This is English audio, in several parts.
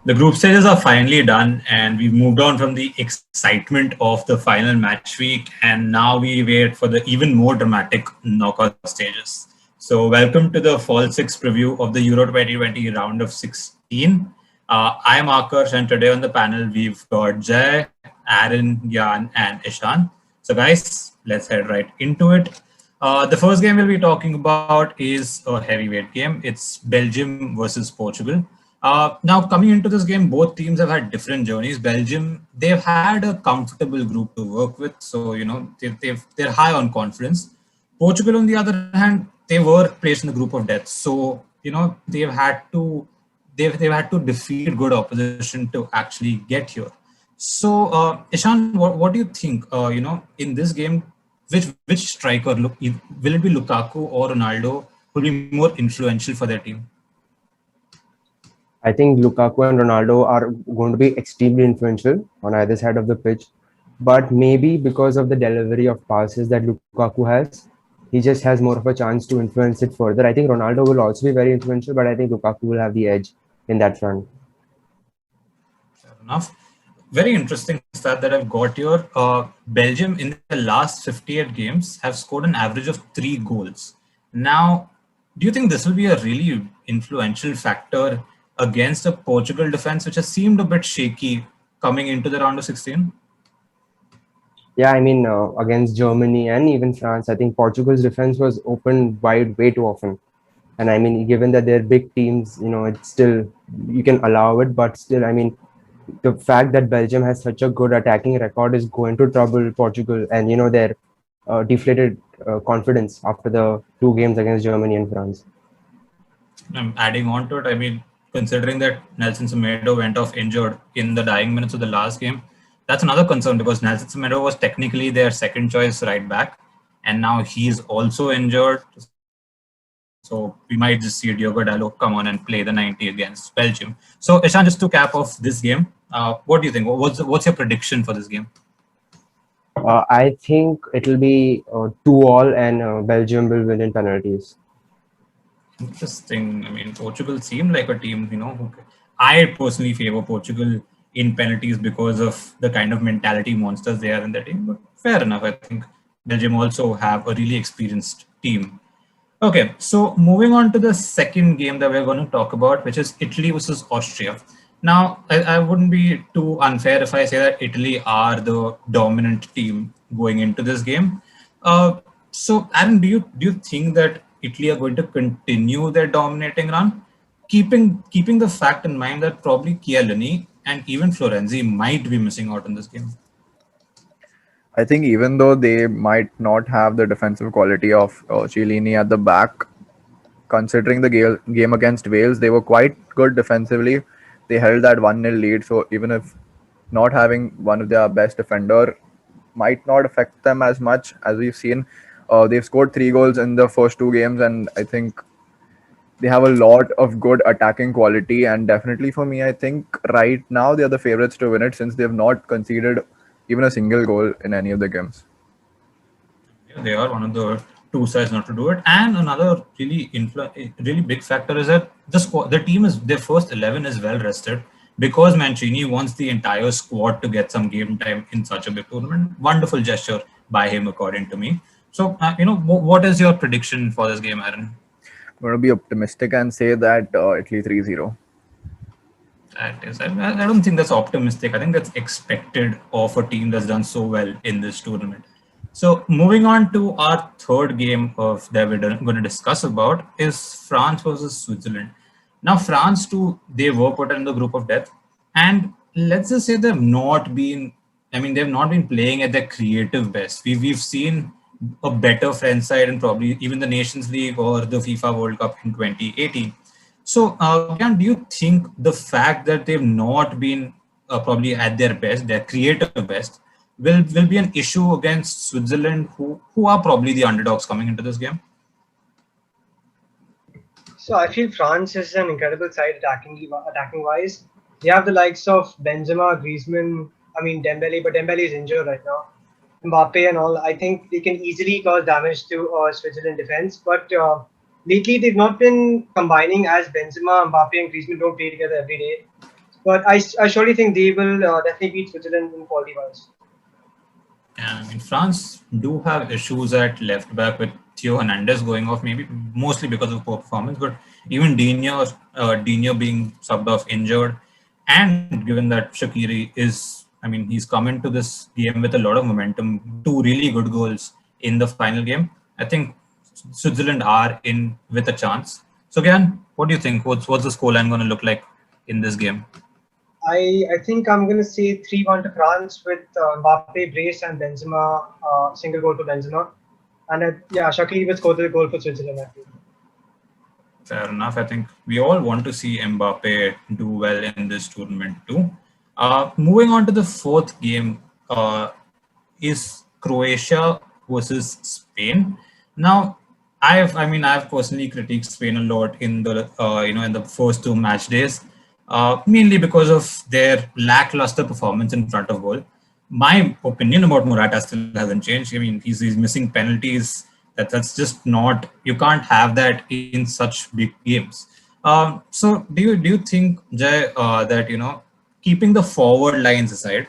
The group stages are finally done, and we've moved on from the excitement of the final match week, and now we wait for the even more dramatic knockout stages. So, welcome to the Fall 6 preview of the Euro 2020 round of 16. I'm Akash, and today on the panel we've got Jay, Aaron, Jan, and Ishan. So, guys, let's head right into it. The first game we'll be talking about is a heavyweight game. It's Belgium versus Portugal. Now, coming into this game, both teams have had different journeys. Belgium, they've had a comfortable group to work with, so they're high on confidence. Portugal, on the other hand, they were placed in the group of death, so they've had to defeat good opposition to actually get here. So, Ishan, what do you think? In this game, which striker will it be Lukaku or Ronaldo will be more influential for their team? I think Lukaku and Ronaldo are going to be extremely influential on either side of the pitch. But maybe because of the delivery of passes that Lukaku has, he just has more of a chance to influence it further. I think Ronaldo will also be very influential, but I think Lukaku will have the edge in that front. Fair enough. Very interesting stat that I've got here. Belgium in the last 58 games have scored an average of 3 goals. Now, do you think this will be a really influential factor against a Portugal defense, which has seemed a bit shaky coming into the round of 16? Yeah, I mean, against Germany and even France, I think Portugal's defense was open wide way too often. And I mean, given that they're big teams, it's still, you can allow it, but still, I mean, the fact that Belgium has such a good attacking record is going to trouble Portugal and their deflated confidence after the 2 games against Germany and France. Adding on to it, I mean, considering that Nelson Semedo went off injured in the dying minutes of the last game, that's another concern because Nelson Semedo was technically their second choice right back, and now he's also injured. So we might just see Diogo Dalot come on and play the 90 against Belgium. So Ishan, just to cap off this game, what do you think? What's your prediction for this game? I think it'll be 2-2 and Belgium will win in penalties. Interesting. I mean, Portugal seemed like a team, I personally favor Portugal in penalties because of the kind of mentality monsters they are in the team. But fair enough. I think Belgium also have a really experienced team. Okay, so moving on to the second game that we're going to talk about, which is Italy versus Austria. Now, I wouldn't be too unfair if I say that Italy are the dominant team going into this game. So, Aaron, do you think that Italy are going to continue their dominating run, keeping the fact in mind that probably Chiellini and even Florenzi might be missing out in this game? I think even though they might not have the defensive quality of Chiellini at the back, considering the game against Wales, they were quite good defensively. They held that 1-0 lead, so even if not having one of their best defender might not affect them as much as we've seen. They've scored 3 goals in the first 2 games, and I think they have a lot of good attacking quality. And definitely for me, I think right now they are the favorites to win it since they've not conceded even a single goal in any of the games. They are one of the two sides not to do it. And another really big factor is that the team is their first 11 is well rested because Mancini wants the entire squad to get some game time in such a big tournament. Wonderful gesture by him, according to me. So, what is your prediction for this game, Aaron? I'm going to be optimistic and say that Italy 3-0. That is, I don't think that's optimistic. I think that's expected of a team that's done so well in this tournament. So moving on to our third game that we're going to discuss about is France versus Switzerland. Now France too, they were put in the group of death, and let's just say they've not been playing at their creative best. We've seen a better French side in probably even the Nations League or the FIFA World Cup in 2018. So, Gyan, do you think the fact that they've not been probably at their best, their creative best, will be an issue against Switzerland, who are probably the underdogs coming into this game? So I feel France is an incredible side attacking wise. They have the likes of Benzema, Griezmann, Dembele, but Dembele is injured right now. Mbappe and all. I think they can easily cause damage to Switzerland defense, but lately they've not been combining as Benzema, Mbappe and Griezmann don't play together every day. But I surely think they will definitely beat Switzerland in quality wise. And I mean, France do have issues at left back with Theo Hernandez going off, maybe mostly because of poor performance, but even Dino being subbed off injured, and given that Shaqiri is, I mean, he's come into this game with a lot of momentum, two really good goals in the final game. I think Switzerland are in with a chance. So, again, what do you think? What's the scoreline going to look like in this game? I think I'm going to say 3-1 to France with Mbappe, brace, and Benzema, single goal for Benzema. And yeah, Shaqiri will score the goal for Switzerland, I think. Fair enough. I think we all want to see Mbappe do well in this tournament too. Moving on to the fourth game is Croatia versus Spain. Now, I've personally critiqued Spain a lot in the in the first two match days, mainly because of their lackluster performance in front of goal. My opinion about Morata still hasn't changed. I mean, he's missing penalties. That's just not, you can't have that in such big games. So do you think, Jay, that keeping the forward lines aside,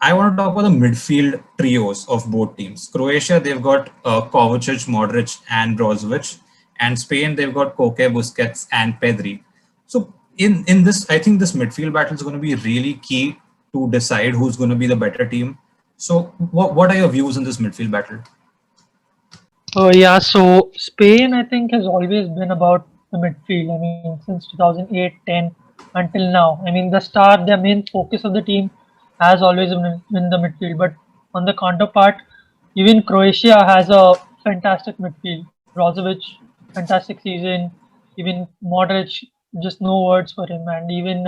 I want to talk about the midfield trios of both teams. Croatia, they've got Kovacic, Modric, and Brozovic, and Spain, they've got Koke, Busquets, and Pedri. So in this, I think this midfield battle is going to be really key to decide who's going to be the better team. So what are your views on this midfield battle? Yeah, so Spain, I think, has always been about the midfield. I mean, since 2008-10 until now. I mean, the main focus of the team has always been the midfield. But on the counterpart, even Croatia has a fantastic midfield. Brozovic, fantastic season. Even Modric, just no words for him. And even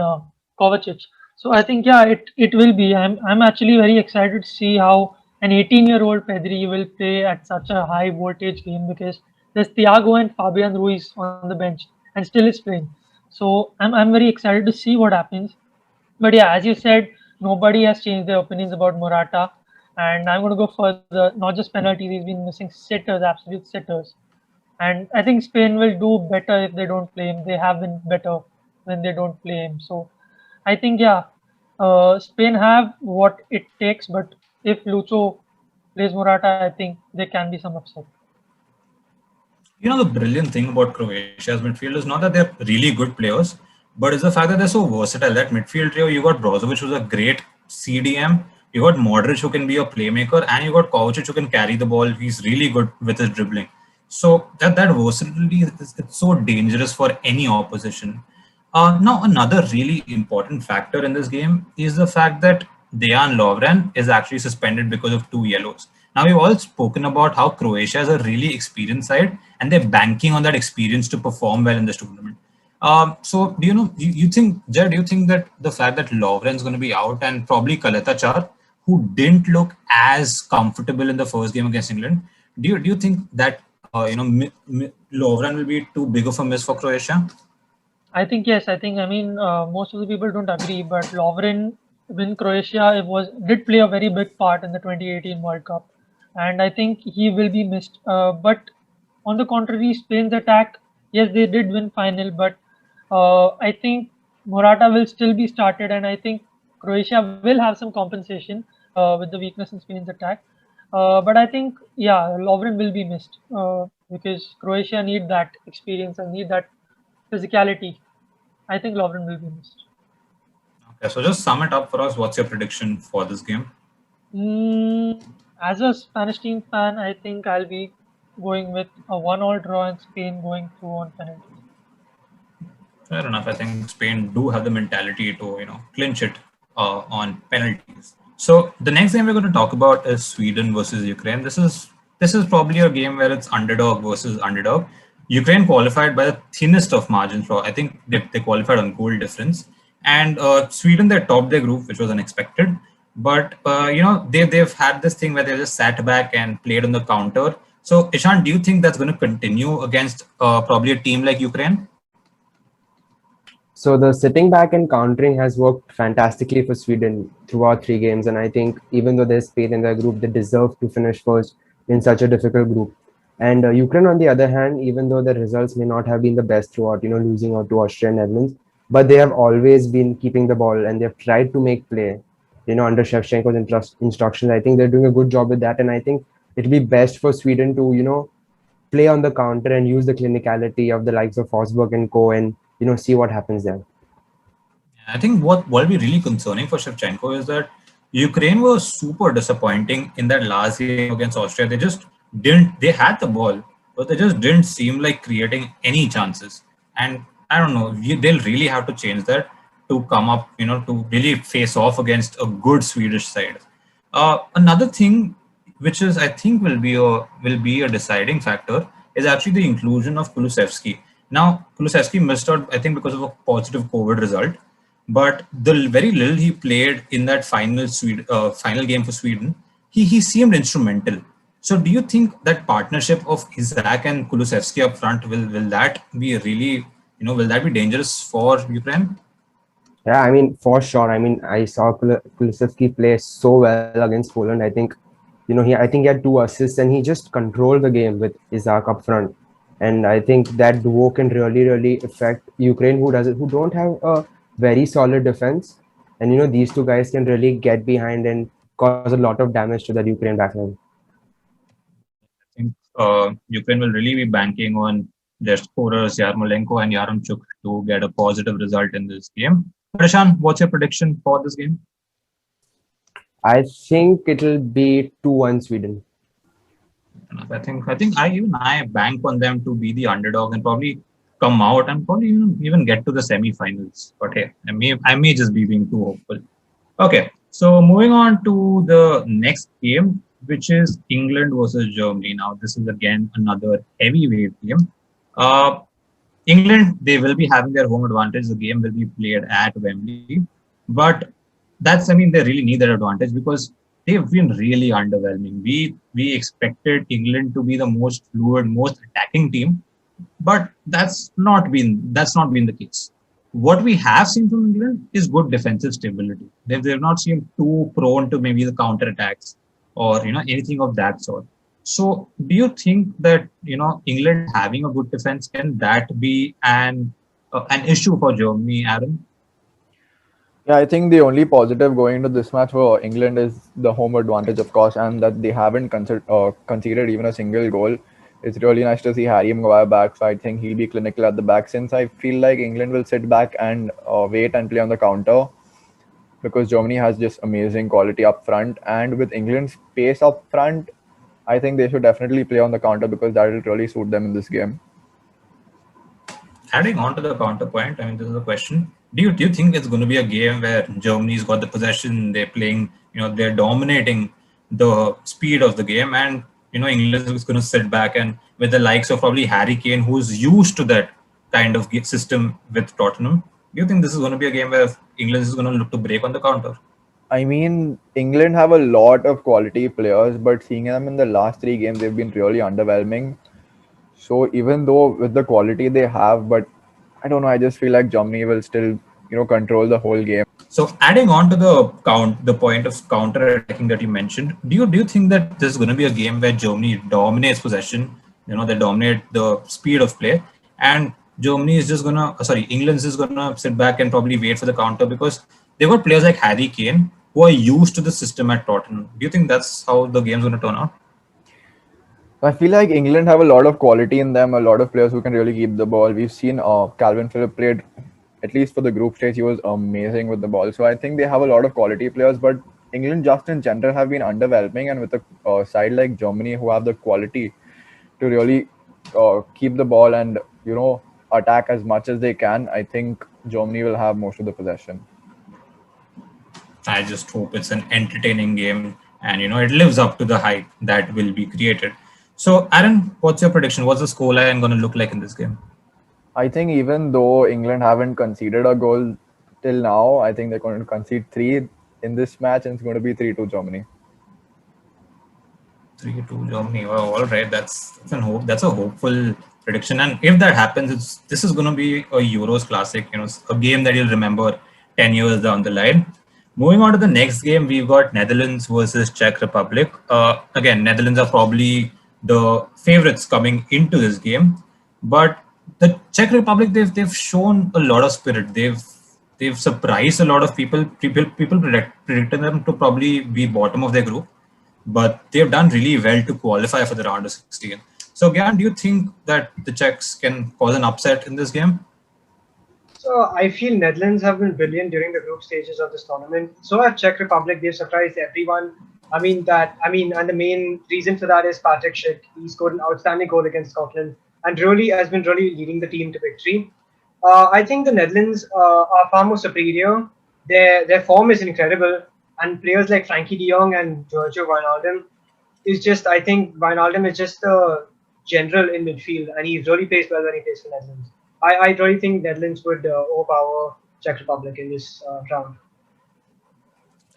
Kovacic. So I think, yeah, it will be. I'm actually very excited to see how an 18-year-old Pedri will play at such a high voltage game because there's Thiago and Fabian Ruiz on the bench and still is playing. So I'm very excited to see what happens. But yeah, as you said, nobody has changed their opinions about Morata. And I'm going to go further. Not just penalties, he's been missing sitters, absolute sitters. And I think Spain will do better if they don't play him. They have been better when they don't play him. So I think, yeah, Spain have what it takes. But if Lucho plays Morata, I think there can be some upset. The brilliant thing about Croatia's midfield is not that they're really good players, but it's the fact that they're so versatile. That midfield trio, you got Brozovic, who's a great CDM, you got Modric, who can be a playmaker, and you got Kovacic, who can carry the ball. He's really good with his dribbling. So that versatility is, it's so dangerous for any opposition. Now, another really important factor in this game is the fact that Dejan Lovren is actually suspended because of two yellows. Now, we've all spoken about how Croatia is a really experienced side and they're banking on that experience to perform well in this tournament. So, you think, Jed, do you think that the fact that Lovren is going to be out and probably Kaleta Char, who didn't look as comfortable in the first game against England, do you think that Lovren will be too big of a miss for Croatia? I think yes. I mean, most of the people don't agree, but Lovren in Croatia did play a very big part in the 2018 World Cup, and I think he will be missed. But on the contrary, Spain's attack, yes, they did win final, but I think Morata will still be started, and I think Croatia will have some compensation with the weakness in Spain's attack. But I think, yeah, Lovren will be missed because Croatia need that experience and need that physicality. I think Lovren will be missed. Okay, so just sum it up for us. What's your prediction for this game? As a Spanish team fan, I think I'll be going with a 1-1 draw and Spain going through on penalties. Fair enough. I think Spain do have the mentality to clinch it on penalties. So the next game we're going to talk about is Sweden versus Ukraine. This is probably a game where it's underdog versus underdog. Ukraine qualified by the thinnest of margins. I think they qualified on goal difference, and Sweden, they topped their group, which was unexpected. But they've had this thing where they just sat back and played on the counter. So Ishan, do you think that's going to continue against probably a team like Ukraine? So the sitting back and countering has worked fantastically for Sweden throughout 3 games, and I think even though there's Spain in their group, they deserve to finish first in such a difficult group. And Ukraine, on the other hand, even though the results may not have been the best throughout, losing out to Austria and Netherlands, but they have always been keeping the ball and they've tried to make play. Under Shevchenko's instructions, I think they're doing a good job with that, and I think it'll be best for Sweden to play on the counter and use the clinicality of the likes of Forsberg and co, and see what happens there. I think what will be really concerning for Shevchenko is that Ukraine was super disappointing in that last game against Austria. They just didn't. They had the ball, but they just didn't seem like creating any chances. And I don't know. They'll really have to change that to come up. To really face off against a good Swedish side. Another thing, which is I think will be a deciding factor, is actually the inclusion of Kulusevski. Now, Kulusevski missed out, I think, because of a positive COVID result. But the very little he played in that final game for Sweden, he seemed instrumental. So, do you think that partnership of Isaac and Kulusevski up front will that be really will that be dangerous for Ukraine? Yeah, I mean, for sure. I mean, I saw Kulusevski play so well against Poland. I think, I think he had 2 assists and he just controlled the game with Isaac up front. And I think that duo can really, really affect Ukraine, who don't have a very solid defense. And these two guys can really get behind and cause a lot of damage to that Ukraine backline. I think Ukraine will really be banking on their scorers Yarmolenko and Yaremchuk to get a positive result in this game. Prashant, what's your prediction for this game? I think it'll be 2-1 Sweden. I think I bank on them to be the underdog and probably come out and probably even get to the semi-finals. But hey, I may just be being too hopeful. Okay, so moving on to the next game, which is England versus Germany. Now, this is again another heavyweight game. Uh, England, they will be having their home advantage. The game will be played at Wembley. But they really need that advantage because they've been really underwhelming. We expected England to be the most fluid, most attacking team, but that's not been the case. What we have seen from England is good defensive stability. They've not seemed too prone to maybe the counter attacks or anything of that sort. So, do you think that England having a good defense, can that be an issue for Germany, Aaron? Yeah, I think the only positive going into this match for England is the home advantage, of course, and that they haven't conceded even a single goal. It's really nice to see Harry Maguire back, so I think he'll be clinical at the back. Since I feel like England will sit back and wait and play on the counter because Germany has just amazing quality up front, and with England's pace up front, I think they should definitely play on the counter because that will really suit them in this game. Adding on to the counterpoint, this is a question. Do you think it's going to be a game where Germany's got the possession, they're playing, they're dominating the speed of the game, and England is going to sit back and with the likes of probably Harry Kane, who's used to that kind of system with Tottenham? Do you think this is going to be a game where England is going to look to break on the counter? I mean, England have a lot of quality players, but seeing them in the last 3 games, they've been really underwhelming. So even though with the quality they have, but I don't know, I just feel like Germany will still, control the whole game. So adding on to the point of counter attacking that you mentioned, do you think that this is going to be a game where Germany dominates possession? They dominate the speed of play, and England's just gonna sit back and probably wait for the counter because they've got players like Harry Kane who are used to the system at Tottenham. Do you think that's how the game's going to turn out? I feel like England have a lot of quality in them, a lot of players who can really keep the ball. We've seen Calvin Phillips played, at least for the group stage, he was amazing with the ball. So I think they have a lot of quality players, but England just in general have been underwhelming. And with a side like Germany who have the quality to really keep the ball and, attack as much as they can, I think Germany will have most of the possession. I just hope it's an entertaining game and it lives up to the hype that will be created. So, Aaron, what's your prediction? What's the scoreline going to look like in this game? I think even though England haven't conceded a goal till now, I think they're going to concede 3 in this match, and it's going to be 3-2 Germany. 3-2 Germany. Well, all right, that's a hopeful prediction. And if that happens, this is going to be a Euros classic. A game that you'll remember 10 years down the line. Moving on to the next game, we've got Netherlands versus Czech Republic. Again, Netherlands are probably the favorites coming into this game, but the Czech Republic, they've shown a lot of spirit. They've surprised a lot of people. People predicted them to probably be bottom of their group, but they've done really well to qualify for the round of 16. So, Gyan, do you think that the Czechs can cause an upset in this game? So I feel Netherlands have been brilliant during the group stages of this tournament. So have Czech Republic. They've surprised everyone. And the main reason for that is Patrick Schick. He scored an outstanding goal against Scotland and really has been really leading the team to victory. I think the Netherlands are far more superior. Their form is incredible, and players like Frankie De Jong and Giorgio Wijnaldum is just. I think Wijnaldum is just a general in midfield, and he really plays well when he plays for Netherlands. I really think Netherlands would overpower Czech Republic in this round.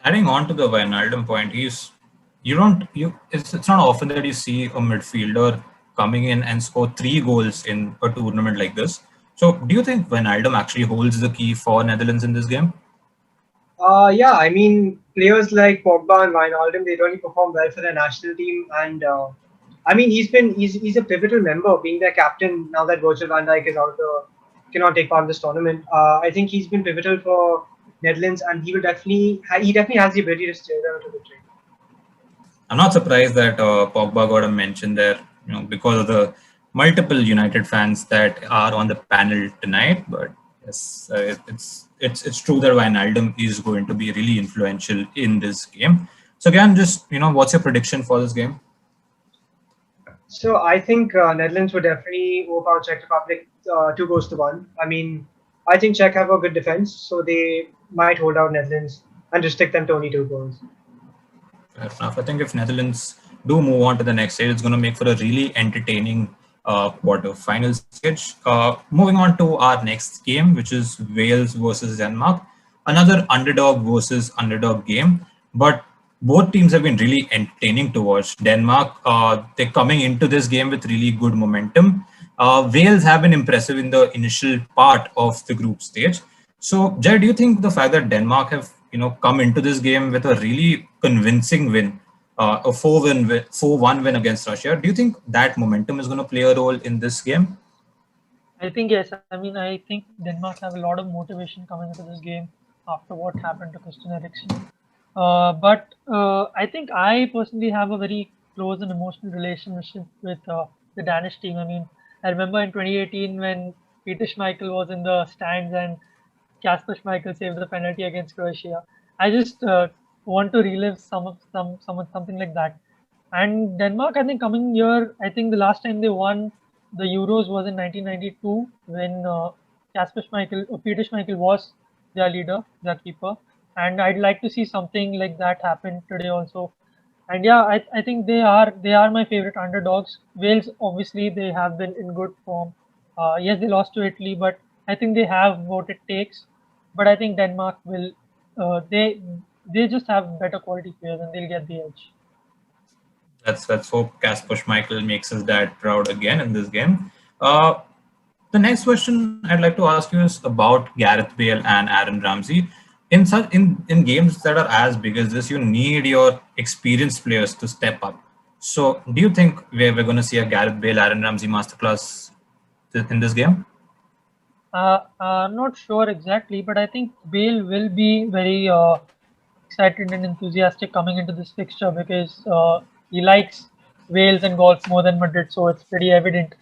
Adding on to the Wijnaldum point, it's not often that you see a midfielder coming in and score 3 goals in a tournament like this. So, do you think Wijnaldum actually holds the key for Netherlands in this game? Yeah, I mean, players like Pogba and Wijnaldum, they really perform well for their national team, and I mean, he's a pivotal member, being their captain now that Virgil van Dijk is out of the cannot take part in this tournament. I think he's been pivotal for Netherlands, and he definitely has the ability to steer them to victory. I'm not surprised that Pogba got a mention there, because of the multiple United fans that are on the panel tonight. But yes, it's true that Wijnaldum is going to be really influential in this game. So again, just what's your prediction for this game? So I think Netherlands would definitely overpower Czech Republic 2 goals to 1. I mean, I think Czech have a good defense, so they might hold out Netherlands and restrict them to only 2 goals. Fair enough. I think if Netherlands do move on to the next stage, it's going to make for a really entertaining quarter-final stage. Moving on to our next game, which is Wales versus Denmark. Another underdog versus underdog game, but both teams have been really entertaining to watch. Denmark, they're coming into this game with really good momentum. Wales have been impressive in the initial part of the group stage. So, Jay, do you think the fact that Denmark have come into this game with a really convincing win, a 4-1 win against Russia, do you think that momentum is going to play a role in this game? I think yes. I mean, I think Denmark have a lot of motivation coming into this game after what happened to Christian Eriksen. But I think I personally have a very close and emotional relationship with the Danish team. I mean, I remember in 2018 when Peter Schmeichel was in the stands and Kasper Schmeichel saved the penalty against Croatia. I just want to relive something like that. And Denmark, I think coming year, I think the last time they won the Euros was in 1992 when Peter Schmeichel was their leader, their keeper. And I'd like to see something like that happen today also. And yeah, I think they are my favorite underdogs. Wales, obviously, they have been in good form. Yes, they lost to Italy, but I think they have what it takes. But I think Denmark will. They just have better quality players and they'll get the edge. Let's hope Kasper Schmeichel makes his dad proud again in this game. Uh, the next question I'd like to ask you is about Gareth Bale and Aaron Ramsey. In games that are as big as this, you need your experienced players to step up. So, do you think we're going to see a Gareth Bale Aaron Ramsey masterclass in this game? I'm not sure exactly, but I think Bale will be very excited and enthusiastic coming into this fixture because he likes Wales and golf more than Madrid, so it's pretty evident.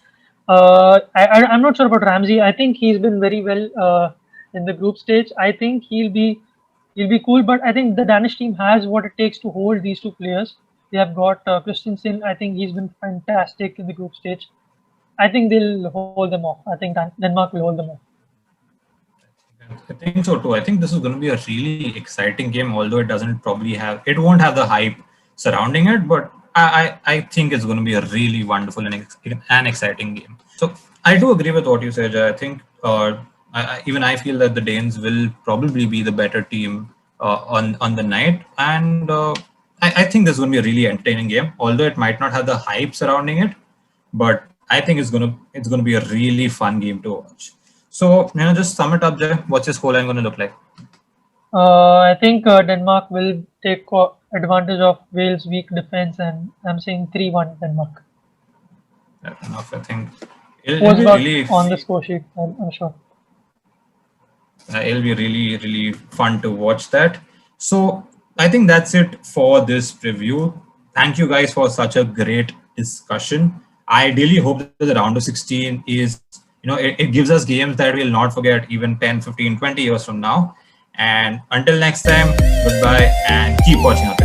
I'm not sure about Ramsey. I think he's been very well in the group stage. I think he'll be cool, but I think the Danish team has what it takes to hold these two players. They have got Christensen. I think he's been fantastic in the group stage. I think they'll hold them off. I think Denmark will hold them off. I think so too. I think this is going to be a really exciting game, although it won't have the hype surrounding it, but I think it's going to be a really wonderful and exciting game. So I do agree with what you said. I think even I feel that the Danes will probably be the better team on the night, and I think this is going to be a really entertaining game, although it might not have the hype surrounding it, but I think it's gonna be a really fun game to watch. So just sum it up, Jay. What's your scoreline going to look like? I think Denmark will take advantage of Wales' weak defense, and I'm saying 3-1 Denmark. Fair enough. I think Was about Really, on the score sheet, I'm sure. it'll be really, really fun to watch that. So I think that's it for this preview. Thank you guys for such a great discussion. I really hope that the round of 16 is, it gives us games that we'll not forget even 10, 15, 20 years from now. And until next time, goodbye and keep watching our